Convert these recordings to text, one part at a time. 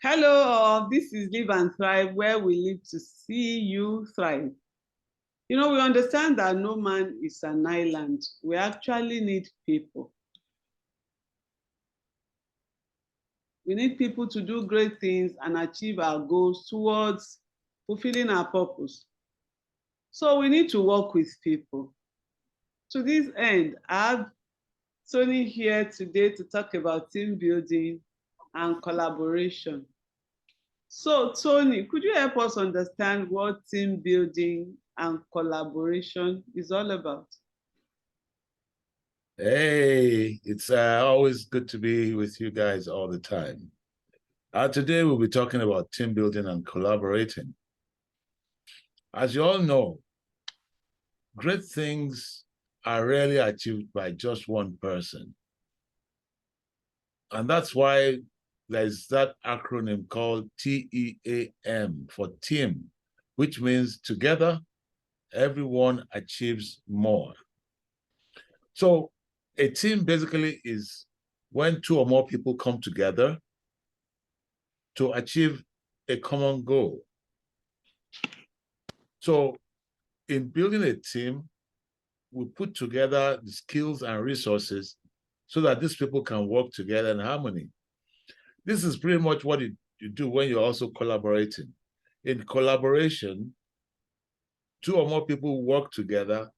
Hello, this is Live and Thrive, where we live to see you thrive. You know, we understand that no man is an island. We actually need people. We need people to do great things and achieve our goals towards fulfilling our purpose. So we need to work with people. To this end, I have Tony here today to talk about team building and collaboration. So, Tony, could you help us understand what team building and collaboration is all about? Hey, it's always good to be with you guys all the time. Today, we'll be talking about team building and collaborating. As you all know, great things are rarely achieved by just one person. And that's why there's that acronym called TEAM for team, which means together, everyone achieves more. So a team basically is when two or more people come together to achieve a common goal. So in building a team, we put together the skills and resources so that these people can work together in harmony. This is pretty much what you do when you're also collaborating. In collaboration, two or more people work together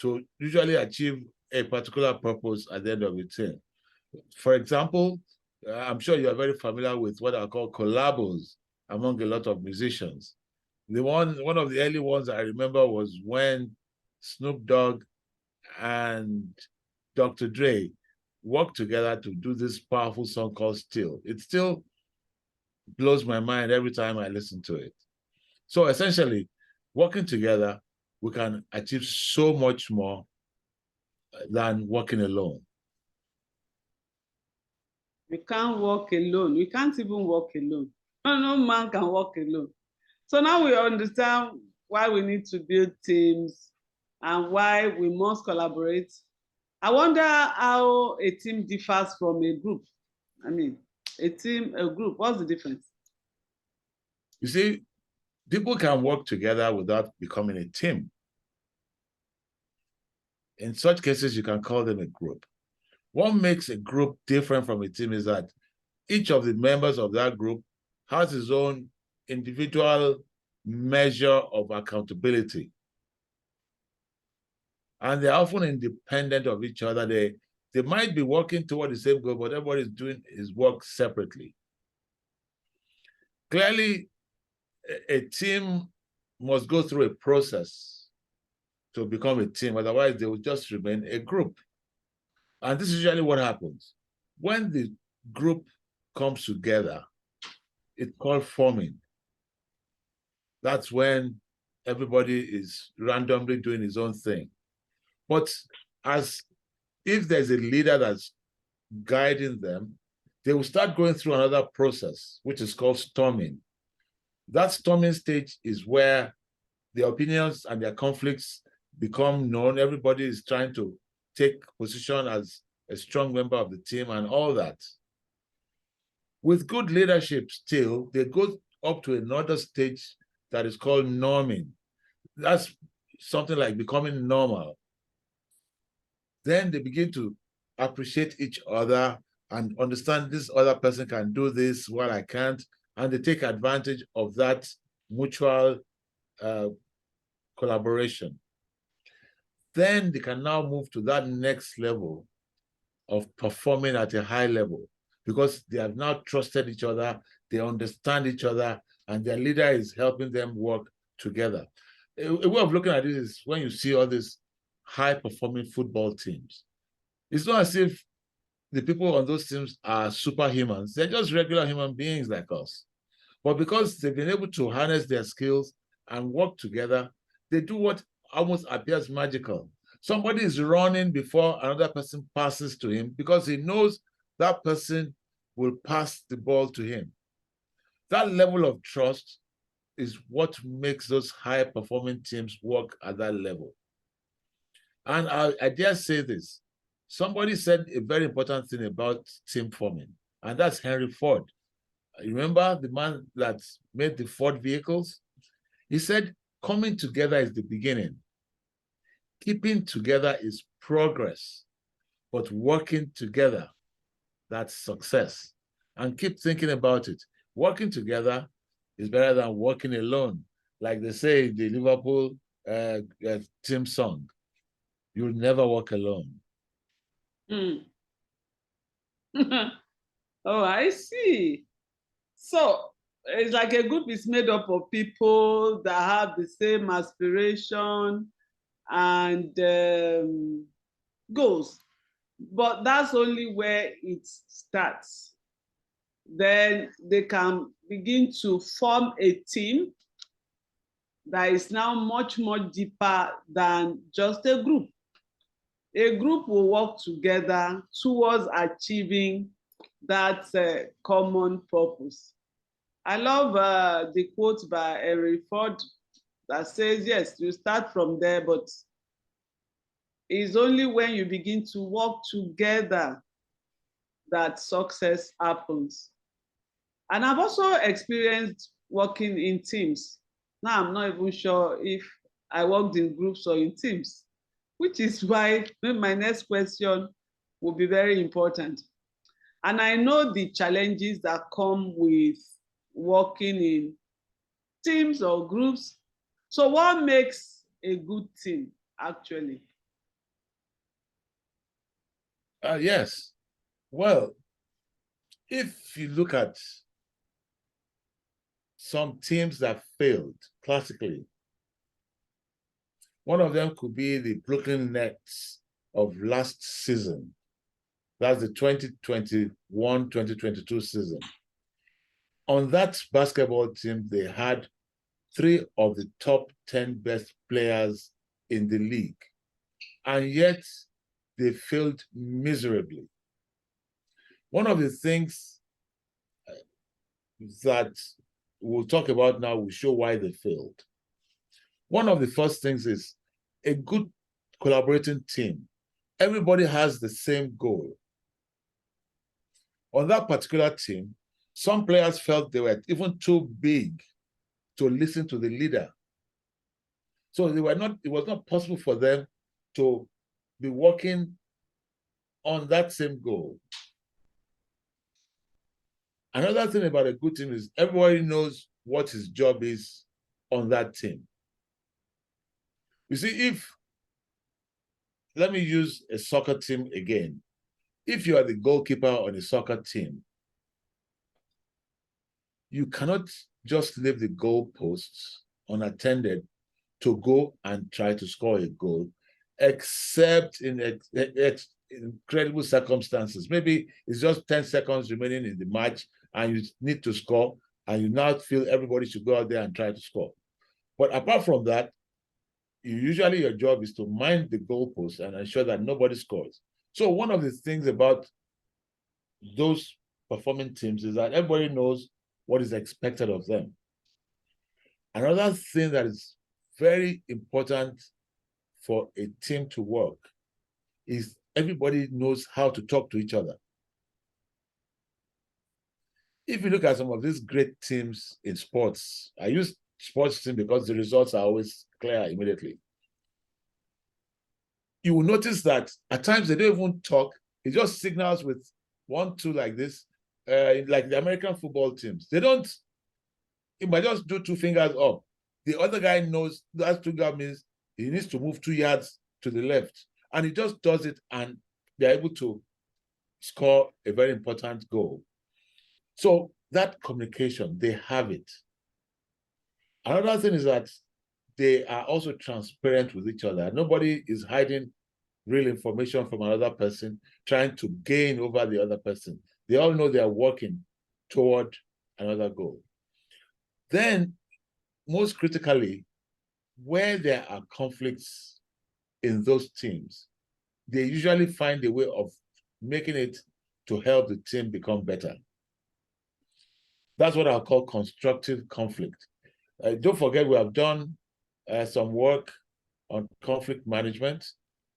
to usually achieve a particular purpose at the end of the team. For example, I'm sure you're very familiar with what I call collabos among a lot of musicians. One of the early ones I remember was when Snoop Dogg and Dr. Dre worked together to do this powerful song called Still. It still blows my mind every time I listen to it. So essentially, working together, we can achieve so much more than working alone. We can't work alone. We can't even work alone. No man can work alone. So now we understand why we need to build teams and why we must collaborate. I wonder how a team differs from a group. I mean, a team, a group, what's the difference? You see, people can work together without becoming a team. In such cases, you can call them a group. What makes a group different from a team is that each of the members of that group has his own individual measure of accountability. And they're often independent of each other. They might be working toward the same goal, but everybody's doing his work separately. Clearly, a team must go through a process to become a team. Otherwise, they will just remain a group. And this is usually what happens. When the group comes together, it's called forming. That's when everybody is randomly doing his own thing. But if there's a leader that's guiding them, they will start going through another process, which is called storming. That storming stage is where the opinions and their conflicts become known. Everybody is trying to take position as a strong member of the team and all that. With good leadership still, they go up to another stage that is called norming. That's something like becoming normal. Then they begin to appreciate each other and understand this other person can do this while I can't, and they take advantage of that mutual collaboration. Then they can now move to that next level of performing at a high level because they have now trusted each other, they understand each other, and their leader is helping them work together. A way of looking at this is when you see all these high-performing football teams. It's not as if the people on those teams are superhumans. They're just regular human beings like us. But because they've been able to harness their skills and work together, they do what almost appears magical. Somebody is running before another person passes to him because he knows that person will pass the ball to him. That level of trust is what makes those high-performing teams work at that level. And I dare say this. Somebody said a very important thing about team forming, and that's Henry Ford. You remember the man that made the Ford vehicles? He said, coming together is the beginning. Keeping together is progress, but working together, that's success. And keep thinking about it. Working together is better than working alone. Like they say in the Liverpool team song, you'll never walk alone. Mm. Oh, I see. So it's like a group is made up of people that have the same aspiration and goals, but that's only where it starts. Then they can begin to form a team that is now much more deeper than just a group. A group will work together towards achieving that common purpose. I love the quote by Henry Ford that says, yes, you start from there, but it's only when you begin to work together that success happens. And I've also experienced working in teams. Now, I'm not even sure if I worked in groups or in teams, which is why my next question will be very important. And I know the challenges that come with working in teams or groups. So what makes a good team actually? Yes. Well, if you look at some teams that failed classically, one of them could be the Brooklyn Nets of last season. That's the 2021-2022 season. On that basketball team, they had 3 of the top 10 best players in the league. And yet they failed miserably. One of the things that we'll talk about now will show why they failed. One of the first things is a good collaborating team. Everybody has the same goal. On that particular team, some players felt they were even too big to listen to the leader. So it was not possible for them to be working on that same goal. Another thing about a good team is everybody knows what his job is on that team. You see, let me use a soccer team again. If you are the goalkeeper on a soccer team, you cannot just leave the goalposts unattended to go and try to score a goal, except in incredible circumstances. Maybe it's just 10 seconds remaining in the match and you need to score, and you now feel everybody should go out there and try to score. But apart from that, usually your job is to mind the goalposts and ensure that nobody scores. So one of the things about those performing teams is that everybody knows what is expected of them. Another thing that is very important for a team to work is everybody knows how to talk to each other. If you look at some of these great teams in sports, I use sports team because the results are always clear immediately. You will notice that at times they don't even talk. It just signals with 1, 2 like this, like the American football teams. They don't, it might just do 2 fingers up. The other guy knows that 2 guys means he needs to move 2 yards to the left. And he just does it and they're able to score a very important goal. So that communication, they have it. Another thing is that they are also transparent with each other. Nobody is hiding real information from another person, trying to gain over the other person. They all know they are working toward another goal. Then, most critically, where there are conflicts in those teams, they usually find a way of making it to help the team become better. That's what I'll call constructive conflict. Don't forget, we have done some work on conflict management.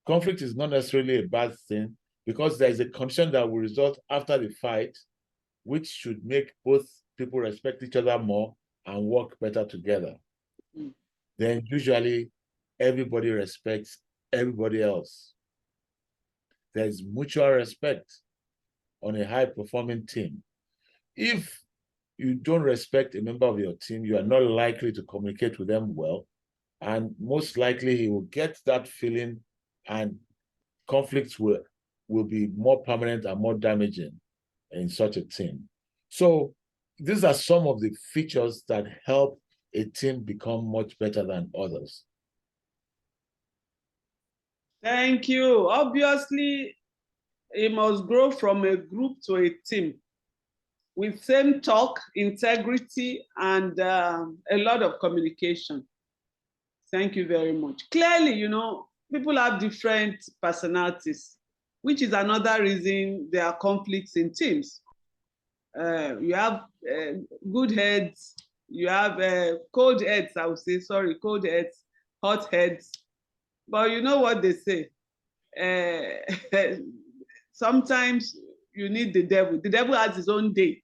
Conflict is not necessarily a bad thing because there is a condition that will result after the fight, which should make both people respect each other more and work better together, Mm. then usually everybody respects everybody else. There's mutual respect on a high-performing team. If you don't respect a member of your team, you are not likely to communicate with them well, and most likely he will get that feeling, and conflicts will be more permanent and more damaging in such a team. So these are some of the features that help a team become much better than others. Thank you. Obviously, it must grow from a group to a team with same talk, integrity, and a lot of communication. Thank you very much. Clearly, you know, people have different personalities, which is another reason there are conflicts in teams. You have good heads, you have cold heads, I would say, sorry, cold heads, hot heads. But you know what they say? Sometimes you need the devil. The devil has his own day,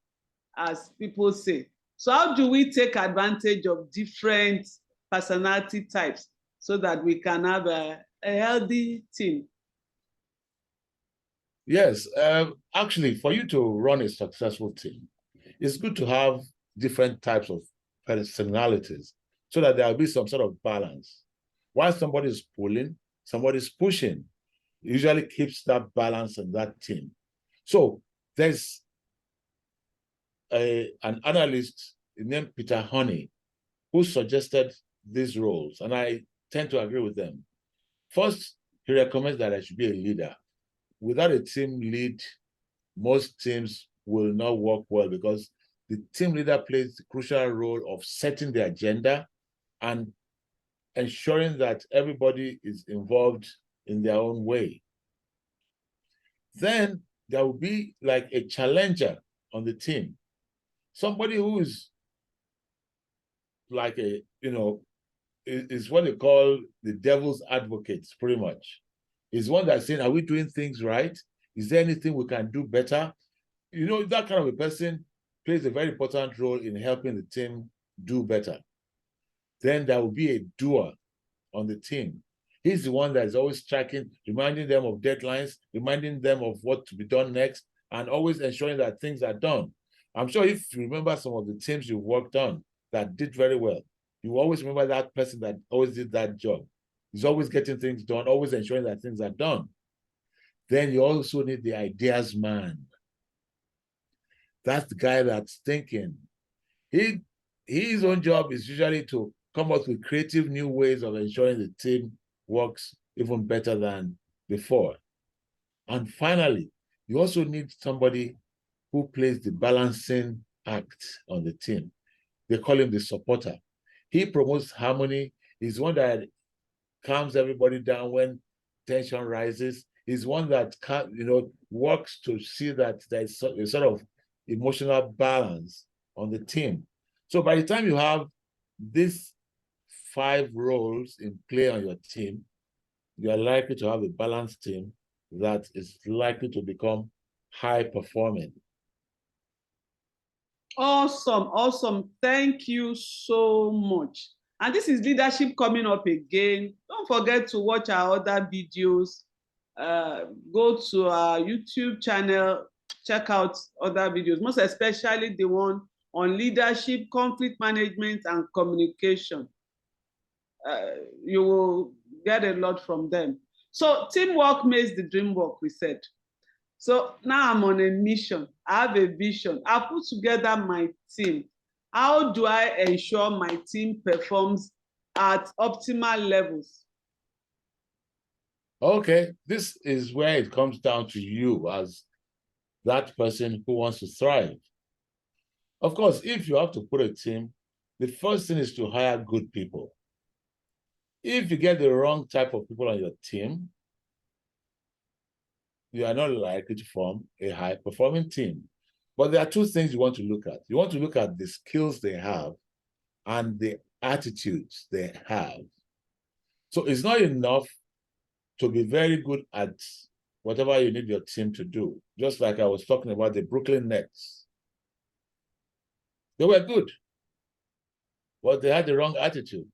as people say. So how do we take advantage of different personality types so that we can have a healthy team? Yes, actually, for you to run a successful team, it's good to have different types of personalities so that there will be some sort of balance. While somebody is pulling, somebody is pushing, it usually keeps that balance in that team. So there's an analyst named Peter Honey who suggested these roles, and I tend to agree with them. First, he recommends that I should be a leader. Without a team lead, most teams will not work well because the team leader plays the crucial role of setting the agenda and ensuring that everybody is involved in their own way. Then there will be like a challenger on the team, somebody who is like a, is what they call the devil's advocates, pretty much. Is one that's saying, are we doing things right? Is there anything we can do better? You know, that kind of a person plays a very important role in helping the team do better. Then there will be a doer on the team. He's the one that is always tracking, reminding them of deadlines, reminding them of what to be done next, and always ensuring that things are done. I'm sure if you remember some of the teams you worked on that did very well, you always remember that person that always did that job. He's always getting things done, always ensuring that things are done. Then you also need the ideas man. That's the guy that's thinking. His own job is usually to come up with creative new ways of ensuring the team works even better than before. And finally, you also need somebody who plays the balancing act on the team. They call him the supporter. He promotes harmony. He's one that calms everybody down when tension rises. He's one that works to see that there's a sort of emotional balance on the team. So by the time you have these 5 roles in play on your team, you are likely to have a balanced team that is likely to become high performing. Awesome, awesome. Thank you so much. And this is leadership coming up again. Don't forget to watch our other videos. Go to our YouTube channel, check out other videos, most especially the one on leadership, conflict management, and communication. You will get a lot from them. So teamwork makes the dream work, we said. So now I'm on a mission. I have a vision. I put together my team. How do I ensure my team performs at optimal levels? Okay, this is where it comes down to you as that person who wants to thrive. Of course, if you have to put a team, the first thing is to hire good people. If you get the wrong type of people on your team, you are not likely to form a high-performing team. But there are 2 things you want to look at. You want to look at the skills they have and the attitudes they have. So it's not enough to be very good at whatever you need your team to do. Just like I was talking about the Brooklyn Nets. They were good, but they had the wrong attitude.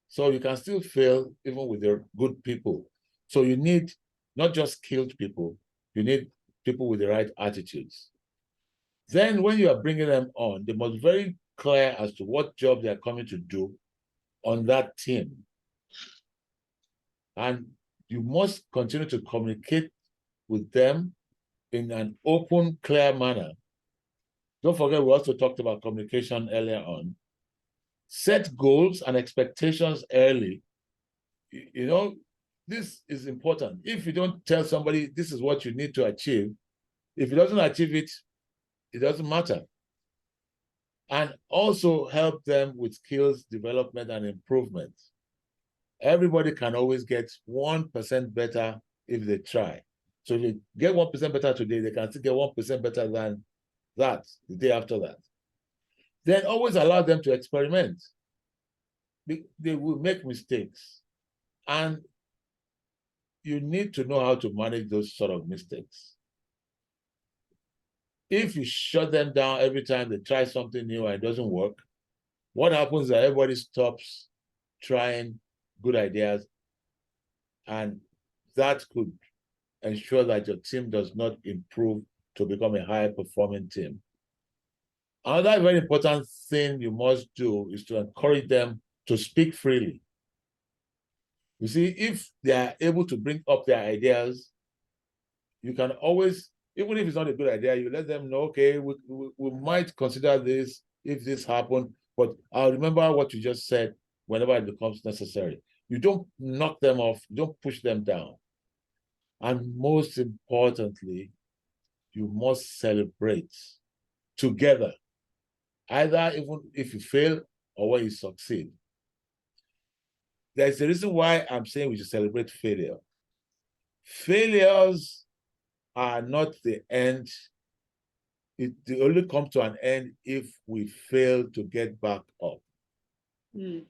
So you can still fail even with the good people. So you need not just skilled people, you need people with the right attitudes. Then when you are bringing them on, they must be very clear as to what job they are coming to do on that team. And you must continue to communicate with them in an open, clear manner. Don't forget, we also talked about communication earlier on. Set goals and expectations early. You know, this is important. If you don't tell somebody this is what you need to achieve, if he doesn't achieve it, it doesn't matter. And also help them with skills development and improvement. Everybody can always get 1% better if they try. So if you get 1% better today, they can still get 1% better than that the day after that. Then always allow them to experiment. They will make mistakes. And you need to know how to manage those sort of mistakes. If you shut them down every time they try something new and it doesn't work, what happens is that everybody stops trying good ideas, and that could ensure that your team does not improve to become a high-performing team. Another very important thing you must do is to encourage them to speak freely. You see, if they are able to bring up their ideas, you can always, even if it's not a good idea, you let them know, okay, we might consider this if this happened, but I'll remember what you just said whenever it becomes necessary. You don't knock them off, you don't push them down. And most importantly, you must celebrate together, either even if you fail or when you succeed. There's a reason why I'm saying we should celebrate failure. Failures are not the end. They only come to an end if we fail to get back up. Mm.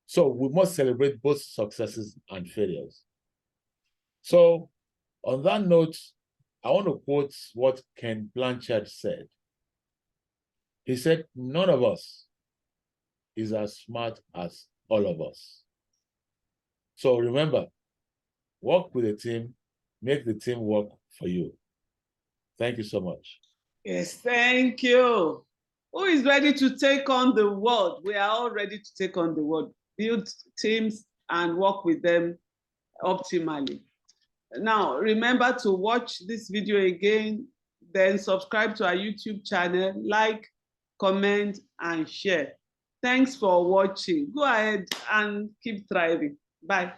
So we must celebrate both successes and failures. So on that note, I want to quote what Ken Blanchard said. He said, none of us is as smart as all of us. So remember, work with the team, make the team work for you. Thank you so much. Yes, thank you. Who is ready to take on the world? We are all ready to take on the world, build teams and work with them optimally. Now, remember to watch this video again, then subscribe to our YouTube channel, like, comment, and share. Thanks for watching. Go ahead and keep thriving. Bye.